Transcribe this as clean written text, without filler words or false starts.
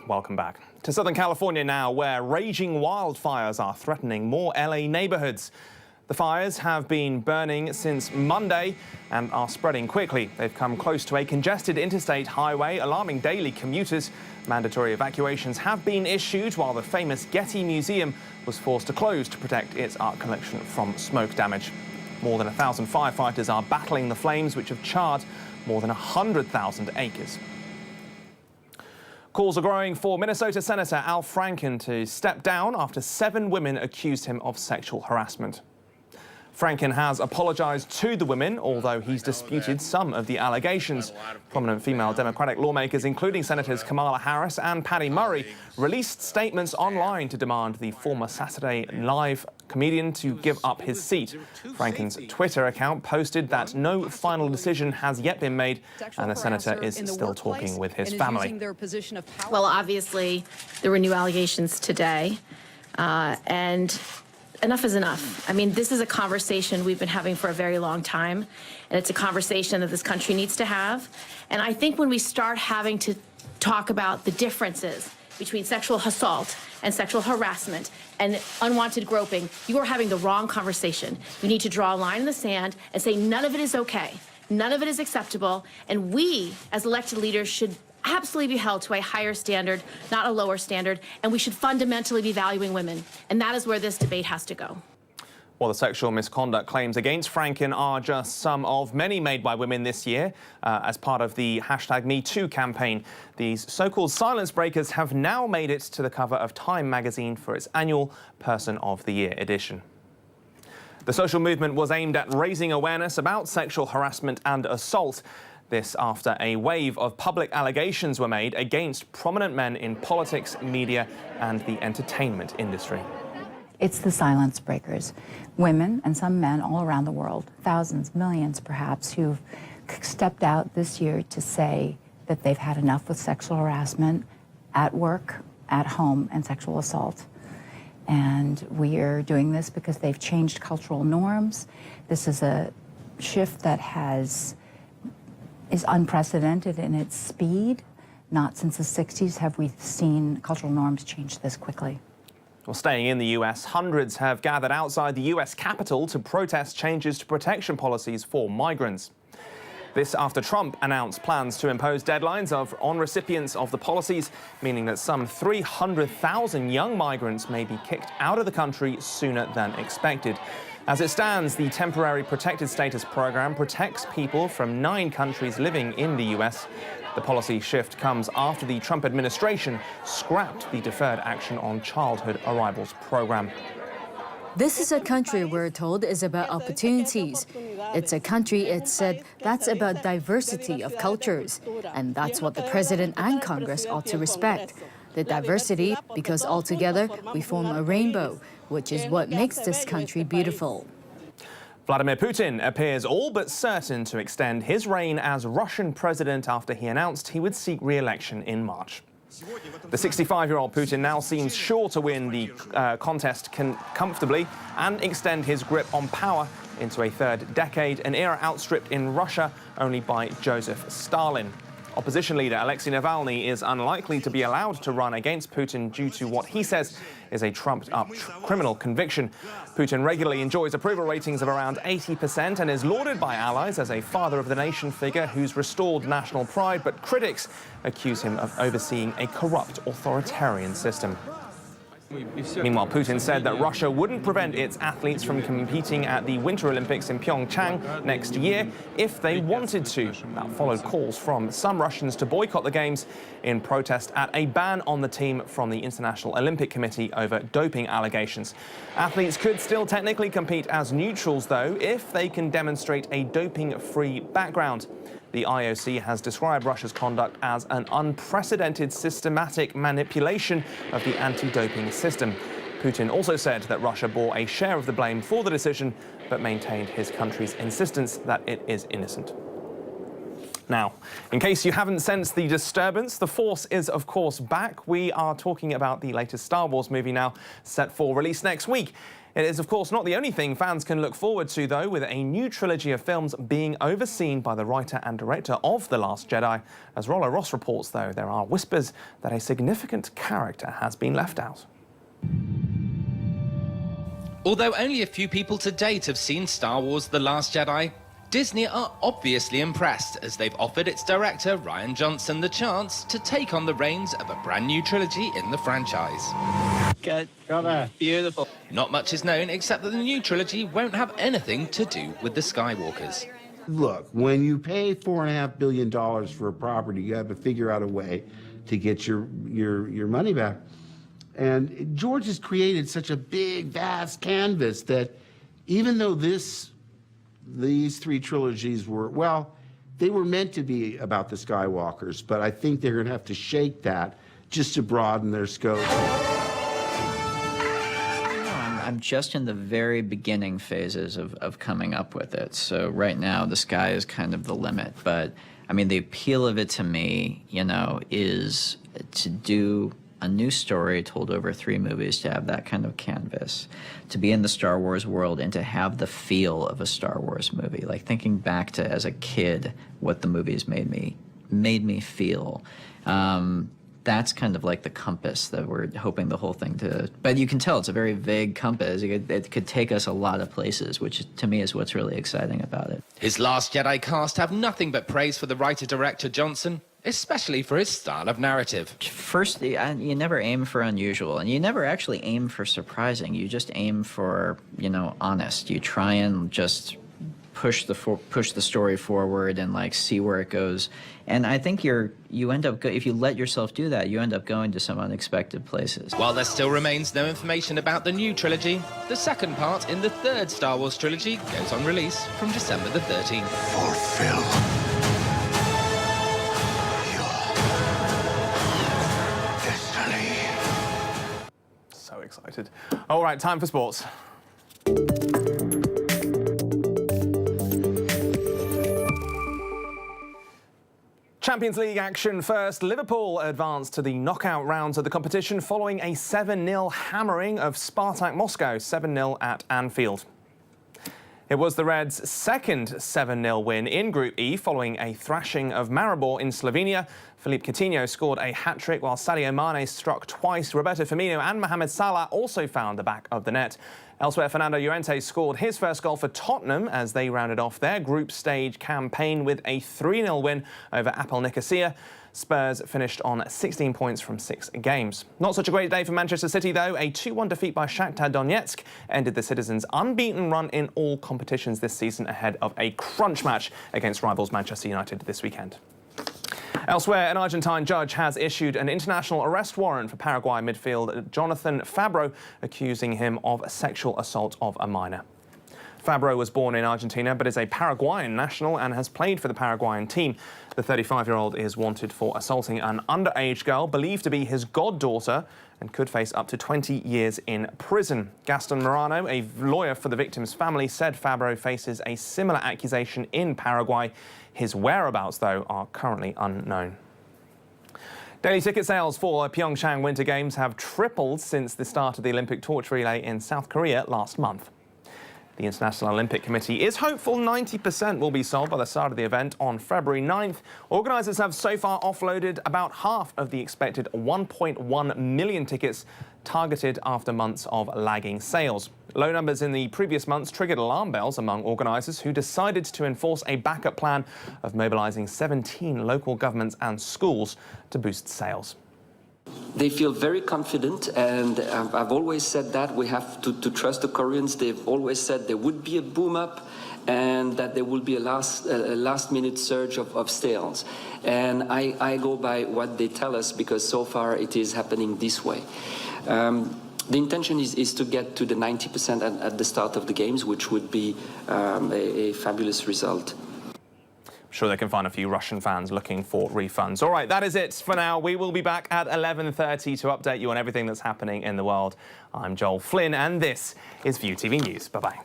Welcome back. To Southern California now, where raging wildfires are threatening more LA neighborhoods. The fires have been burning since Monday and are spreading quickly. They've come close to a congested interstate highway, alarming daily commuters. Mandatory evacuations have been issued, while the famous Getty Museum was forced to close to protect its art collection from smoke damage. More than 1,000 firefighters are battling the flames, which have charred more than 100,000 acres. Calls are growing for Minnesota Senator Al Franken to step down after 7 women accused him of sexual harassment. Franken has apologized to the women, although he's disputed some of the allegations. Prominent female Democratic lawmakers, including Senators Kamala Harris and Patty Murray, released statements online to demand the former Saturday Live comedian to give up his seat. Franken's Twitter account posted that no final decision has yet been made, and the senator is still talking with his family. Well, obviously, there were new allegations today, and enough is enough. I mean, this is a conversation we've been having for a very long time, and it's a conversation that this country needs to have. And I think when we start having to talk about the differences between sexual assault and sexual harassment and unwanted groping, you are having the wrong conversation. You need to draw a line in the sand and say none of it is okay, none of it is acceptable, and we, as elected leaders, should absolutely be held to a higher standard, not a lower standard, and we should fundamentally be valuing women. And that is where this debate has to go. Well, the sexual misconduct claims against Franken are just some of many made by women this year as part of the #MeToo campaign. These so-called silence breakers have now made it to the cover of Time magazine for its annual Person of the Year edition. The social movement was aimed at raising awareness about sexual harassment and assault. This after a wave of public allegations were made against prominent men in politics, media, and the entertainment industry. It's the silence breakers. Women and some men all around the world, thousands, millions perhaps, who've stepped out this year to say that they've had enough with sexual harassment at work, at home, and sexual assault. And we are doing this because they've changed cultural norms. This is a shift that is unprecedented in its speed. Not since the 60s have we seen cultural norms change this quickly. Well, staying in the US, hundreds have gathered outside the US Capitol to protest changes to protection policies for migrants. This after Trump announced plans to impose deadlines on recipients of the policies, meaning that some 300,000 young migrants may be kicked out of the country sooner than expected. As it stands, the Temporary Protected Status Program protects people from 9 countries living in the US. The policy shift comes after the Trump administration scrapped the Deferred Action on Childhood Arrivals program. This is a country, we're told, is about opportunities. It's a country, it's said, that's about diversity of cultures. And that's what the president and Congress ought to respect. The diversity, because altogether we form a rainbow, which is what makes this country beautiful. Vladimir Putin appears all but certain to extend his reign as Russian president after he announced he would seek re-election in March. The 65-year-old Putin now seems sure to win the contest comfortably and extend his grip on power into a third decade, an era outstripped in Russia only by Joseph Stalin. Opposition leader Alexei Navalny is unlikely to be allowed to run against Putin due to what he says is a trumped-up criminal conviction. Putin regularly enjoys approval ratings of around 80% and is lauded by allies as a father-of-the-nation figure who's restored national pride, but critics accuse him of overseeing a corrupt authoritarian system. Meanwhile, Putin said that Russia wouldn't prevent its athletes from competing at the Winter Olympics in Pyeongchang next year if they wanted to. That followed calls from some Russians to boycott the Games in protest at a ban on the team from the International Olympic Committee over doping allegations. Athletes could still technically compete as neutrals, though, if they can demonstrate a doping-free background. The IOC has described Russia's conduct as an unprecedented systematic manipulation of the anti-doping system. Putin also said that Russia bore a share of the blame for the decision, but maintained his country's insistence that it is innocent. Now, in case you haven't sensed the disturbance, the Force is, of course, back. We are talking about the latest Star Wars movie now, set for release next week. It is, of course, not the only thing fans can look forward to, though, with a new trilogy of films being overseen by the writer and director of The Last Jedi. As Rollo Ross reports, though, there are whispers that a significant character has been left out. Although only a few people to date have seen Star Wars The Last Jedi, Disney are obviously impressed as they've offered its director, Rian Johnson, the chance to take on the reins of a brand new trilogy in the franchise. Good. Brother. Beautiful. Not much is known except that the new trilogy won't have anything to do with the Skywalkers. Look, when you pay $4.5 billion for a property, you have to figure out a way to get your money back. And George has created such a big, vast canvas that even though these three trilogies were, well, they were meant to be about the Skywalkers, but I think they're going to have to shake that just to broaden their scope. I'm just in the very beginning phases of coming up with it. So right now, the sky is kind of the limit. But, I mean, the appeal of it to me, you know, is to do a new story told over 3 movies, to have that kind of canvas, to be in the Star Wars world and to have the feel of a Star Wars movie. Like thinking back to as a kid what the movies made me feel. That's kind of like the compass that we're hoping the whole thing to. But you can tell it's a very vague compass. It could take us a lot of places, which to me is what's really exciting about it. His Last Jedi cast have nothing but praise for the writer-director Johnson, especially for his style of narrative. First, you never aim for unusual, and you never actually aim for surprising. You just aim for, you know, honest. You try and just push the story forward and like see where it goes. And I think you end up, if you let yourself do that, you end up going to some unexpected places. While there still remains no information about the new trilogy, the second part in the 3rd Star Wars trilogy goes on release from December the 13th. Fulfill your destiny. So excited. All right, time for sports. Champions League action first. Liverpool advanced to the knockout rounds of the competition following a 7-0 hammering of Spartak Moscow, 7-0 at Anfield. It was the Reds' second 7-0 win in Group E following a thrashing of Maribor in Slovenia. Philippe Coutinho scored a hat-trick while Sadio Mane struck twice. Roberto Firmino and Mohamed Salah also found the back of the net. Elsewhere, Fernando Llorente scored his first goal for Tottenham as they rounded off their group stage campaign with a 3-0 win over Apple Nicosia. Spurs finished on 16 points from 6 games. Not such a great day for Manchester City, though. A 2-1 defeat by Shakhtar Donetsk ended the Citizens' unbeaten run in all competitions this season ahead of a crunch match against rivals Manchester United this weekend. Elsewhere, an Argentine judge has issued an international arrest warrant for Paraguay midfielder Jonathan Fabro, accusing him of sexual assault of a minor. Fabro was born in Argentina but is a Paraguayan national and has played for the Paraguayan team. The 35-year-old is wanted for assaulting an underage girl believed to be his goddaughter and could face up to 20 years in prison. Gaston Morano, a lawyer for the victim's family, said Fabro faces a similar accusation in Paraguay. His whereabouts, though, are currently unknown. Daily ticket sales for Pyeongchang Winter Games have tripled since the start of the Olympic torch relay in South Korea last month. The International Olympic Committee is hopeful 90% will be sold by the start of the event on February 9th. Organisers have so far offloaded about half of the expected 1.1 million tickets targeted after months of lagging sales. Low numbers in the previous months triggered alarm bells among organisers who decided to enforce a backup plan of mobilising 17 local governments and schools to boost sales. They feel very confident, and I've always said that we have to trust the Koreans. They've always said there would be a boom up and that there will be a last-minute surge of sales. And I go by what they tell us because so far it is happening this way. The intention is to get to the 90% at the start of the games, which would be a fabulous result. I'm sure they can find a few Russian fans looking for refunds. All right, that is it for now. We will be back at 11:30 to update you on everything that's happening in the world. I'm Joel Flynn, and this is ViuTV News. Bye-bye.